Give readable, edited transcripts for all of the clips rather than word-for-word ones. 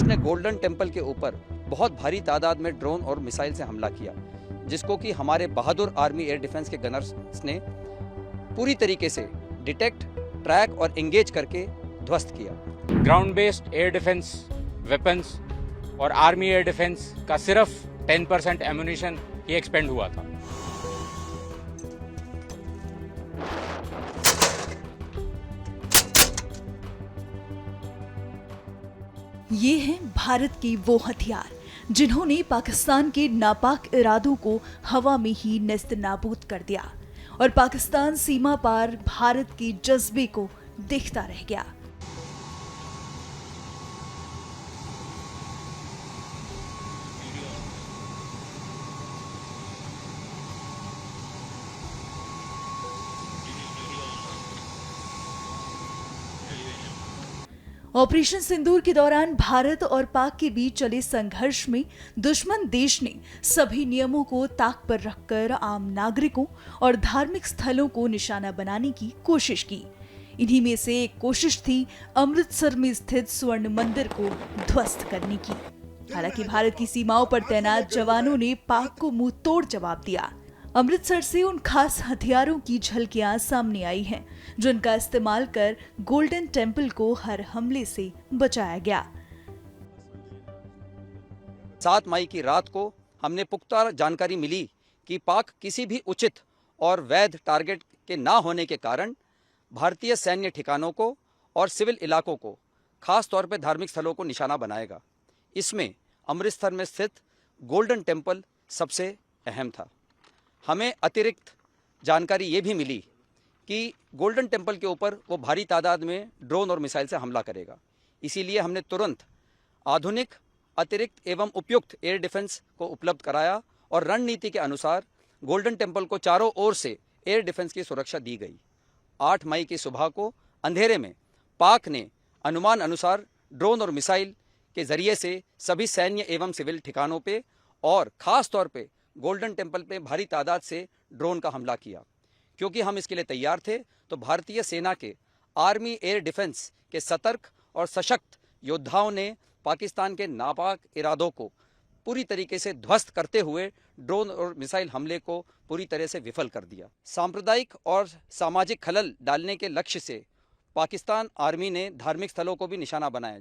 उसने golden temple के ऊपर बहुत भारी तादाद में ड्रोन और मिसाइल से हमला किया, जिसको कि हमारे बहादुर आर्मी एयर डिफेंस के गनर्स ने पूरी तरीके से डिटेक्ट, ट्रैक और एंगेज करके ध्वस्त किया। Ground based air defence weapons और आर्मी एयर डिफेंस का सिर्फ 10% एम्यूनिशन ही एक्सपेंड हुआ था। ये हैं भारत के वो हथियार जिन्होंने पाकिस्तान के नापाक इरादों को हवा में ही नेस्त नाबूद कर दिया और पाकिस्तान सीमा पार भारत के जज्बे को देखता रह गया। ऑपरेशन सिंदूर के दौरान भारत और पाक के बीच चले संघर्ष में दुश्मन देश ने सभी नियमों को ताक पर रखकर आम नागरिकों और धार्मिक स्थलों को निशाना बनाने की कोशिश की। इन्हीं में से एक कोशिश थी अमृतसर में स्थित स्वर्ण मंदिर को ध्वस्त करने की। हालांकि भारत की सीमाओं पर तैनात जवानों ने पाक को मुंह तोड़ जवाब दिया। अमृतसर से उन खास हथियारों की झलकियां सामने आई हैं जिनका इस्तेमाल कर गोल्डन टेम्पल को हर हमले से बचाया गया। 7 मई की रात को हमने पुख्ता जानकारी मिली कि पाक किसी भी उचित और वैध टारगेट के ना होने के कारण भारतीय सैन्य ठिकानों को और सिविल इलाकों को, खास तौर पर धार्मिक स्थलों को निशाना बनाएगा। इसमें अमृतसर में स्थित गोल्डन टेम्पल सबसे अहम था। हमें अतिरिक्त जानकारी ये भी मिली कि गोल्डन टेम्पल के ऊपर वो भारी तादाद में ड्रोन और मिसाइल से हमला करेगा। इसीलिए हमने तुरंत आधुनिक, अतिरिक्त एवं उपयुक्त एयर डिफेंस को उपलब्ध कराया और रणनीति के अनुसार गोल्डन टेम्पल को चारों ओर से एयर डिफेंस की सुरक्षा दी गई। 8 मई की सुबह को अंधेरे में पाक ने अनुमान अनुसार ड्रोन और मिसाइल के जरिए से सभी सैन्य एवं सिविल ठिकानों पे और खास तौर पे गोल्डन टेम्पल पे भारी तादाद से ड्रोन का हमला किया। क्योंकि हम इसके लिए तैयार थे, तो भारतीय सेना के आर्मी एयर डिफेंस के सतर्क और सशक्त योद्धाओं ने पाकिस्तान के नापाक इरादों को पूरी तरीके से ध्वस्त करते हुए ड्रोन और मिसाइल हमले को पूरी तरह से विफल कर दिया। सांप्रदायिक और सामाजिक खलल डालने के लक्ष्य से पाकिस्तान आर्मी ने धार्मिक स्थलों को भी निशाना बनाया।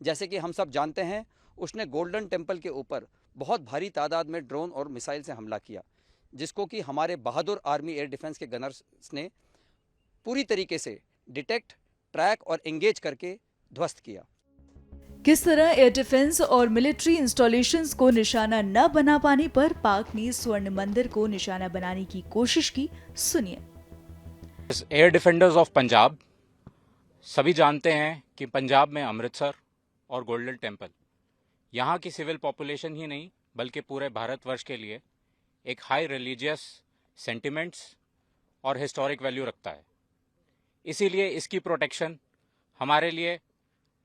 जैसे कि हम सब जानते हैं, उसने गोल्डन टेम्पल के ऊपर बहुत भारी तादाद में ड्रोन और मिसाइल से हमला किया, जिसको कि हमारे बहादुर आर्मी एयर डिफेंस के गनर्स ने पूरी तरीके से डिटेक्ट, ट्रैक और एंगेज करके ध्वस्त किया। किस तरह एयर डिफेंस और मिलिट्री इंस्टॉलेशंस को निशाना न बना पाने पर पाक ने स्वर्ण मंदिर को निशाना बनाने की कोशिश की, सुनिए। एयर डिफेंडर्स ऑफ पंजाब सभी जानते हैं कि पंजाब में अमृतसर और गोल्डन टेम्पल यहाँ की सिविल पॉपुलेशन ही नहीं बल्कि पूरे भारतवर्ष के लिए एक हाई रिलीजियस सेंटिमेंट्स और हिस्टोरिक वैल्यू रखता है। इसीलिए इसकी प्रोटेक्शन हमारे लिए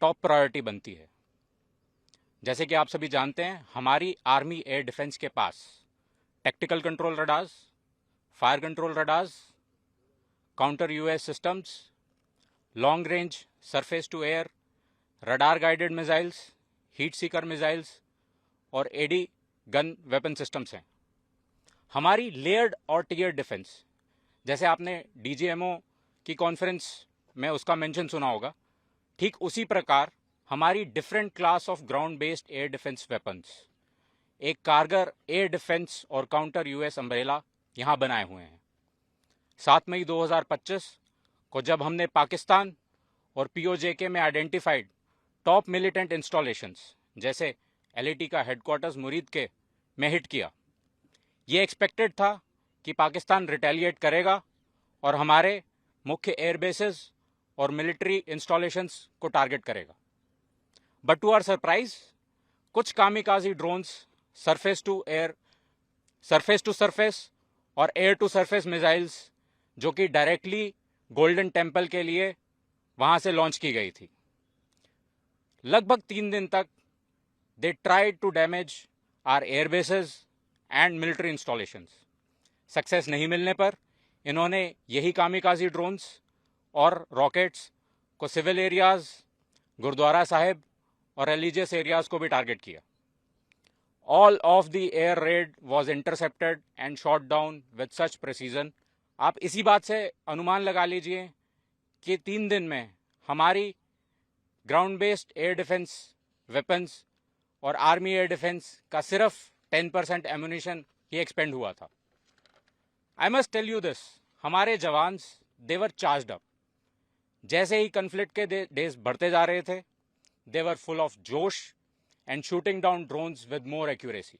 टॉप प्रायोरिटी बनती है। जैसे कि आप सभी जानते हैं, हमारी आर्मी एयर डिफेंस के पास tactical control radars, fire control radars, counter UAS systems, long range surface to air, radar guided missiles, heat seeker missiles और एडी गन वेपन सिस्टम्स हैं। हमारी लेयर्ड और टियर डिफेंस, जैसे आपने डीजीएमओ की conference में उसका मेंशन सुना होगा, ठीक उसी प्रकार हमारी different class of ground based air defence weapons, एक कारगर एयर डिफेंस और काउंटर यूएस अम्ब्रेला यहाँ बनाए हुए हैं। 7 मई 2025 को जब हमने पाकिस्तान और पीओजेके में आइडेंटिफाइड टॉप मिलिटेंट इंस्टॉलेशंस जैसे एलएटी का हेडक्वार्टर्स मुरीद के में हिट किया, ये एक्सपेक्टेड था कि पाकिस्तान रिटेलिएट करेगा और हमारे मुख्य एयरबेसेस और मिलिट्री इंस्टॉलेशंस को टारगेट करेगा। बट टू आवर सरप्राइज, कुछ kamikaze drones surface to surface और एयर टू सरफेस मिसाइल्स जो कि डायरेक्टली गोल्डन टेम्पल के लिए वहां से लॉन्च की गई थी, लगभग 3 दिन तक they tried to damage our airbases and military installations. Success नहीं मिलने पर इन्होंने यही कामिकाजी ड्रोन्स और रॉकेट्स को सिविल एरियाज, गुरुद्वारा साहिब और रिलीजियस एरियाज को भी टारगेट किया। All of the air raid was intercepted and shot down with such precision. आप इसी बात से अनुमान लगा लीजिए कि 3 दिन में हमारी ground based air defence weapons और आर्मी एयर डिफेंस का सिर्फ 10% एम्यूनिशन ही एक्सपेंड हुआ था। I must tell you this, हमारे जवान्स देवर चार्ज्ड अप। जैसे ही कन्फ्लिक्ट के डेज बढ़ते जा रहे थे, they were full of josh and shooting down drones with more accuracy.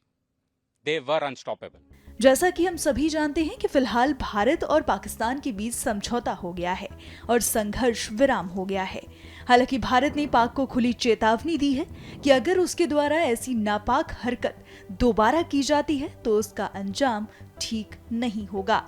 They were unstoppable. जैसा कि हम सभी जानते हैं कि फिलहाल भारत और पाकिस्तान के बीच समझौता हो गया है और संघर्ष विराम हो गया है। हालांकि भारत ने पाक को खुली चेतावनी दी है कि अगर उसके द्वारा ऐसी नापाक हरकत दोबारा की जाती है तो उसका अंजाम ठीक नहीं होगा।